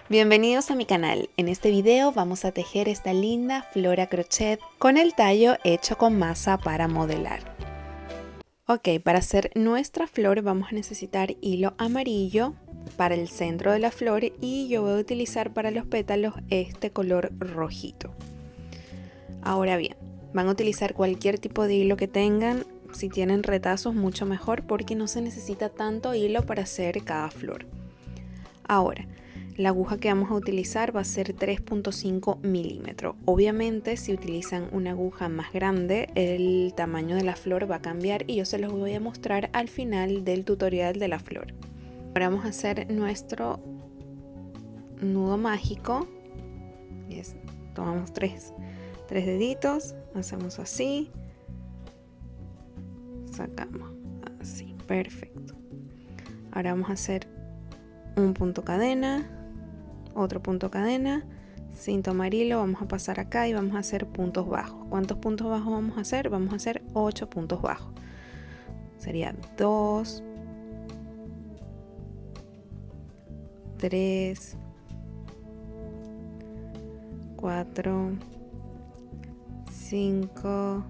Bienvenidos a mi canal. En este video vamos a tejer esta linda flor a crochet con el tallo hecho con masa para modelar. Ok, para hacer nuestra flor vamos a necesitar hilo amarillo para el centro de la flor y yo voy a utilizar para los pétalos este color rojito. Ahora bien, van a utilizar cualquier tipo de hilo que tengan. Si tienen retazos mucho mejor porque no se necesita tanto hilo para hacer cada flor. Ahora, la aguja que vamos a utilizar va a ser 3.5 milímetros. Obviamente, si utilizan una aguja más grande, el tamaño de la flor va a cambiar y yo se los voy a mostrar al final del tutorial de la flor. Ahora vamos a hacer nuestro nudo mágico. Tomamos tres deditos, hacemos así, sacamos así, perfecto. Ahora vamos a hacer un punto cadena, otro punto cadena, sin tomar hilo vamos a pasar acá y vamos a hacer puntos bajos. ¿Cuántos puntos bajos vamos a hacer? Vamos a hacer 8 puntos bajos. Sería 2, 3, 4, 5.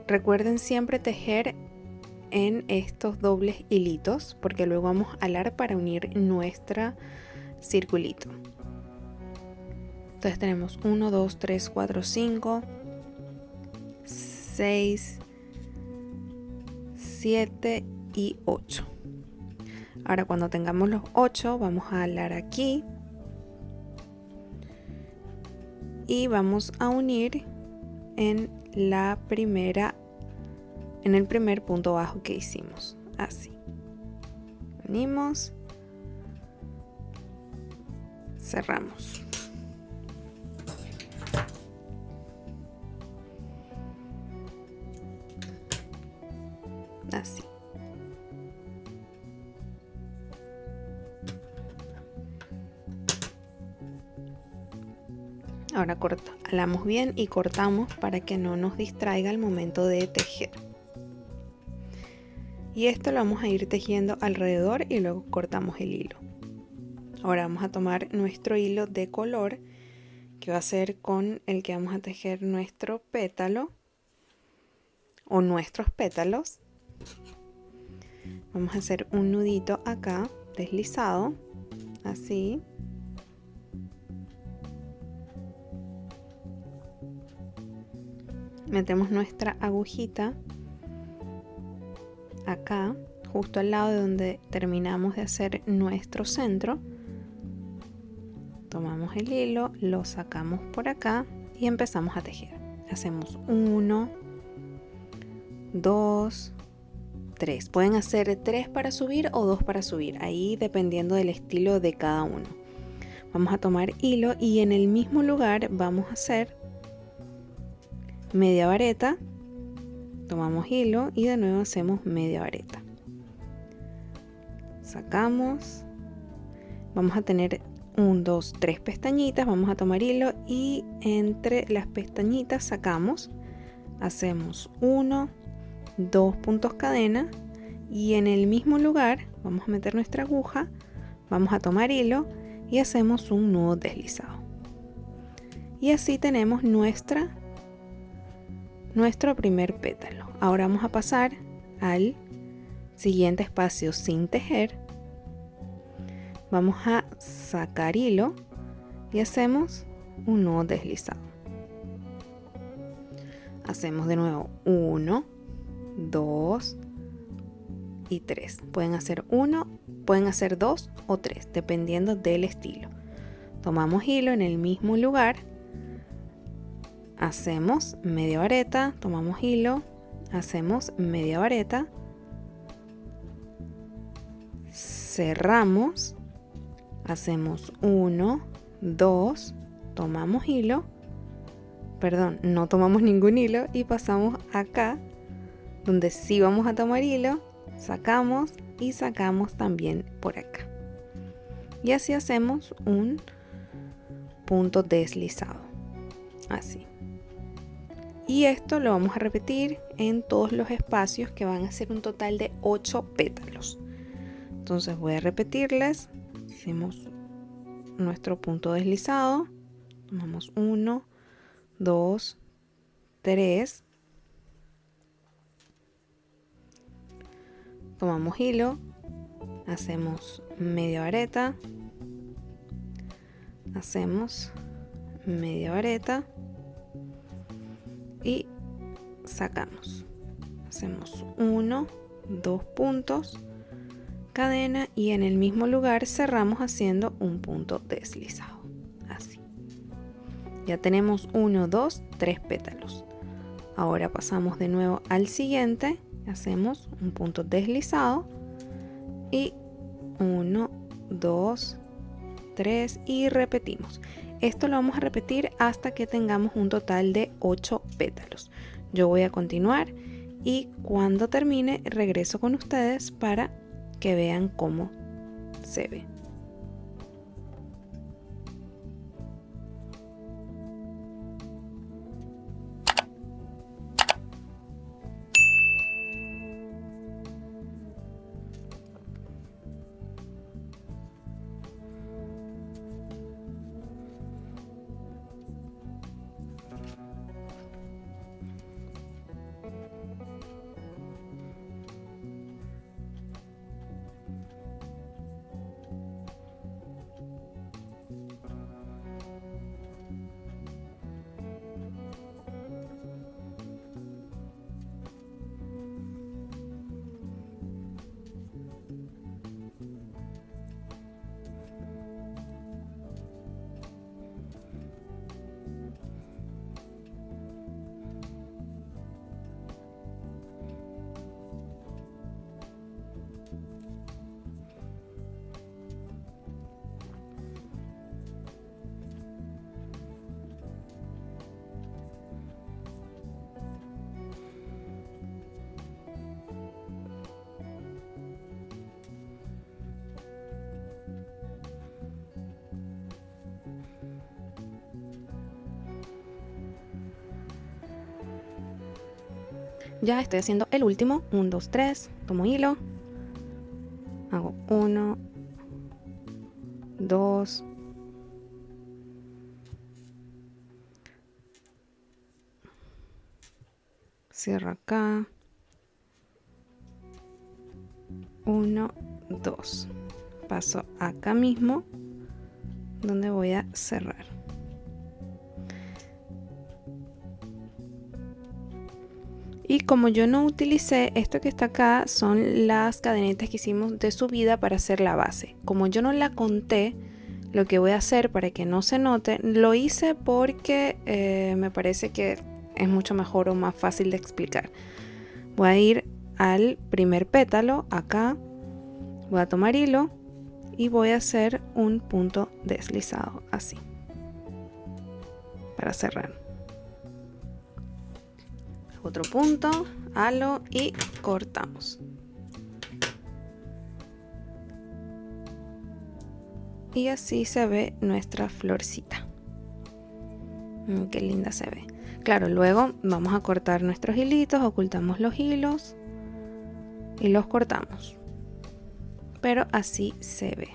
Recuerden siempre tejer en estos dobles hilitos porque luego vamos a alar para unir nuestra circulito. Entonces tenemos 1, 2, 3, 4, 5, 6, 7 y 8. Ahora cuando tengamos los 8 vamos a alar aquí y vamos a unir en el primer punto bajo que hicimos, así. Unimos, cerramos. Así. Ahora alamos bien y cortamos para que no nos distraiga al momento de tejer. Y esto lo vamos a ir tejiendo alrededor y luego cortamos el hilo. Ahora vamos a tomar nuestro hilo de color, que va a ser con el que vamos a tejer nuestro pétalo o nuestros pétalos. Vamos a hacer un nudito acá, deslizado, así. Metemos nuestra agujita acá, justo al lado de donde terminamos de hacer nuestro centro. Tomamos el hilo, lo sacamos por acá y empezamos a tejer. Hacemos 1, 2, 3. Pueden hacer 3 para subir o 2 para subir, ahí dependiendo del estilo de cada uno. Vamos a tomar hilo y en el mismo lugar vamos a hacer media vareta. Tomamos hilo y de nuevo hacemos media vareta. Sacamos. Vamos a tener 1, 2, 3 pestañitas. Vamos a tomar hilo y entre las pestañitas sacamos. Hacemos 1, 2 puntos cadena y en el mismo lugar vamos a meter nuestra aguja. Vamos a tomar hilo y hacemos un nudo deslizado. Y así tenemos nuestro primer pétalo. Ahora vamos a pasar al siguiente espacio sin tejer. Vamos a sacar hilo y hacemos un nudo deslizado. Hacemos de nuevo 1, 2 y 3. Pueden hacer 1, pueden hacer 2 o 3, dependiendo del estilo. Tomamos hilo en el mismo lugar. Hacemos media vareta, tomamos hilo, hacemos media vareta, cerramos, hacemos 1, 2, tomamos hilo, perdón, no tomamos ningún hilo y pasamos acá donde sí vamos a tomar hilo, sacamos y sacamos también por acá. Y así hacemos un punto deslizado, así. Y esto lo vamos a repetir en todos los espacios, que van a ser un total de 8 pétalos. Entonces voy a repetirles hicimos nuestro punto deslizado, tomamos 1, 2, 3, tomamos hilo, hacemos media vareta, hacemos media vareta y sacamos. Hacemos 1, 2 puntos, cadena, y en el mismo lugar cerramos haciendo un punto deslizado, así. Ya tenemos 1, 2, 3 pétalos. Ahora pasamos de nuevo al siguiente, hacemos un punto deslizado y 1, 2, 3 y repetimos. Esto lo vamos a repetir hasta que tengamos un total de 8 pétalos. Yo voy a continuar y cuando termine regreso con ustedes para que vean cómo se ve. Ya estoy haciendo el último, 1, 2, 3, tomo hilo, hago 1, 2, cierro acá, 1, 2, paso acá mismo donde voy a cerrar. Y como yo no utilicé esto que está acá, son las cadenitas que hicimos de subida para hacer la base. Como yo no la conté, lo que voy a hacer para que no se note, lo hice porque me parece que es mucho mejor o más fácil de explicar. Voy a ir al primer pétalo, acá, voy a tomar hilo y voy a hacer un punto deslizado, así, para cerrar. Otro punto, halo y cortamos. Y así se ve nuestra florcita. Qué linda se ve. Claro, luego vamos a cortar nuestros hilitos, ocultamos los hilos y los cortamos. Pero así se ve.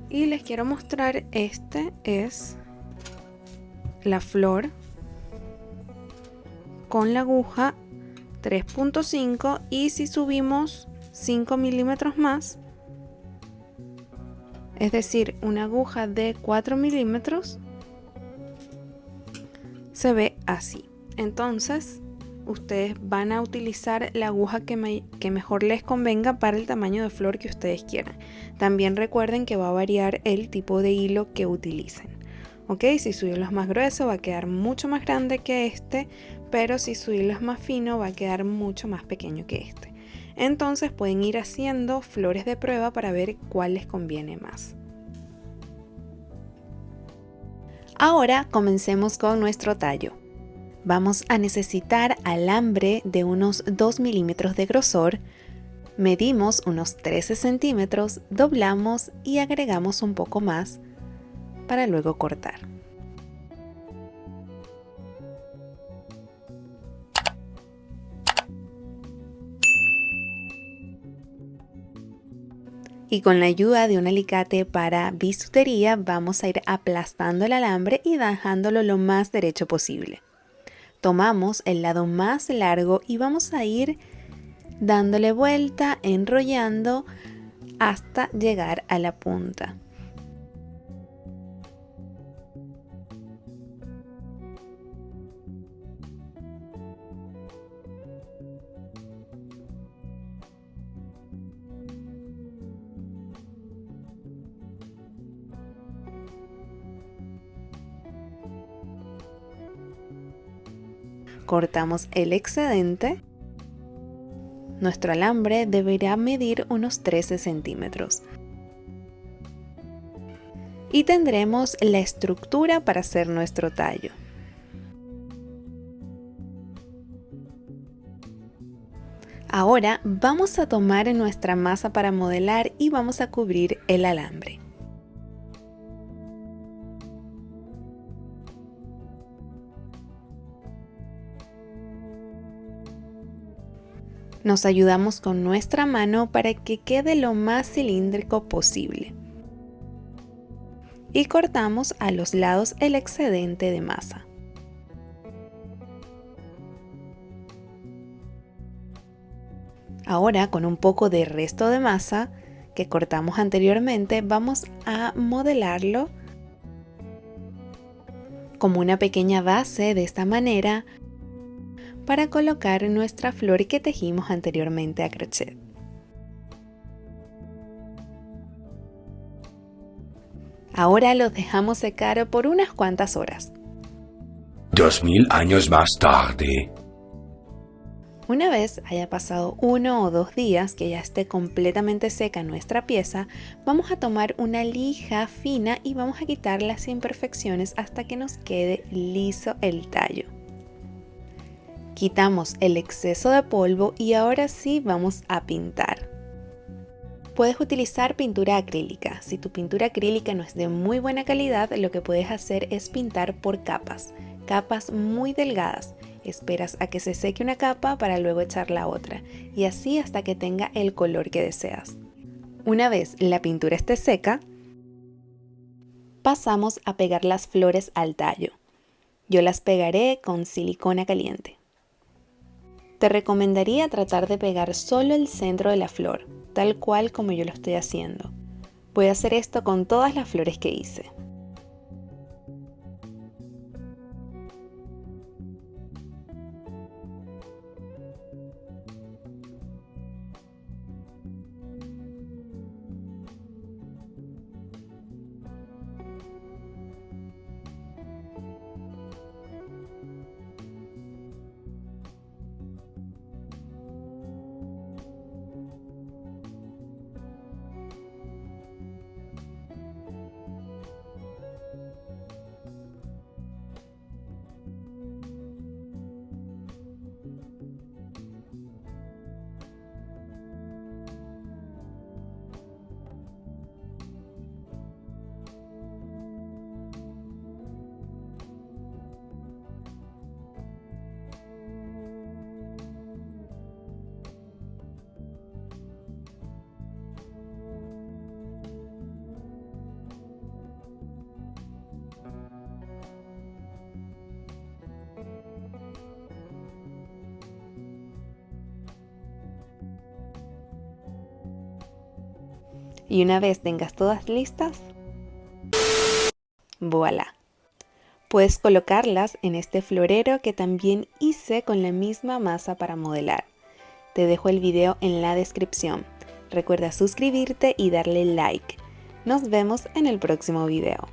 Y les quiero mostrar, este es la flor con la aguja 3.5, y si subimos 5 milímetros más, es decir, una aguja de 4 milímetros, se ve así. Entonces ustedes van a utilizar la aguja que mejor les convenga para el tamaño de flor que ustedes quieran. También recuerden que va a variar el tipo de hilo que utilicen. Ok, si su hilo es más grueso va a quedar mucho más grande que este, pero si su hilo es más fino va a quedar mucho más pequeño que este. Entonces pueden ir haciendo flores de prueba para ver cuál les conviene más. Ahora comencemos con nuestro tallo. Vamos a necesitar alambre de unos 2 milímetros de grosor, medimos unos 13 centímetros, doblamos y agregamos un poco más para luego cortar. Y con la ayuda de un alicate para bisutería vamos a ir aplastando el alambre y dejándolo lo más derecho posible. Tomamos el lado más largo y vamos a ir dándole vuelta, enrollando hasta llegar a la punta. Cortamos el excedente. Nuestro alambre deberá medir unos 13 centímetros. Y tendremos la estructura para hacer nuestro tallo. Ahora vamos a tomar nuestra masa para modelar y vamos a cubrir el alambre. Nos ayudamos con nuestra mano para que quede lo más cilíndrico posible. Y cortamos a los lados el excedente de masa. Ahora, con un poco de resto de masa que cortamos anteriormente, vamos a modelarlo como una pequeña base de esta manera para colocar nuestra flor que tejimos anteriormente a crochet. Ahora los dejamos secar por unas cuantas horas. 2000 años más tarde. Una vez haya pasado 1 o 2 días que ya esté completamente seca nuestra pieza, vamos a tomar una lija fina y vamos a quitar las imperfecciones hasta que nos quede liso el tallo. Quitamos el exceso de polvo y ahora sí vamos a pintar. Puedes utilizar pintura acrílica. Si tu pintura acrílica no es de muy buena calidad, lo que puedes hacer es pintar por capas muy delgadas. Esperas a que se seque una capa para luego echar la otra y así hasta que tenga el color que deseas. Una vez la pintura esté seca, pasamos a pegar las flores al tallo. Yo las pegaré con silicona caliente. Te recomendaría tratar de pegar solo el centro de la flor, tal cual como yo lo estoy haciendo. Voy a hacer esto con todas las flores que hice. Y una vez tengas todas listas, ¡voilá! Puedes colocarlas en este florero que también hice con la misma masa para modelar. Te dejo el video en la descripción. Recuerda suscribirte y darle like. Nos vemos en el próximo video.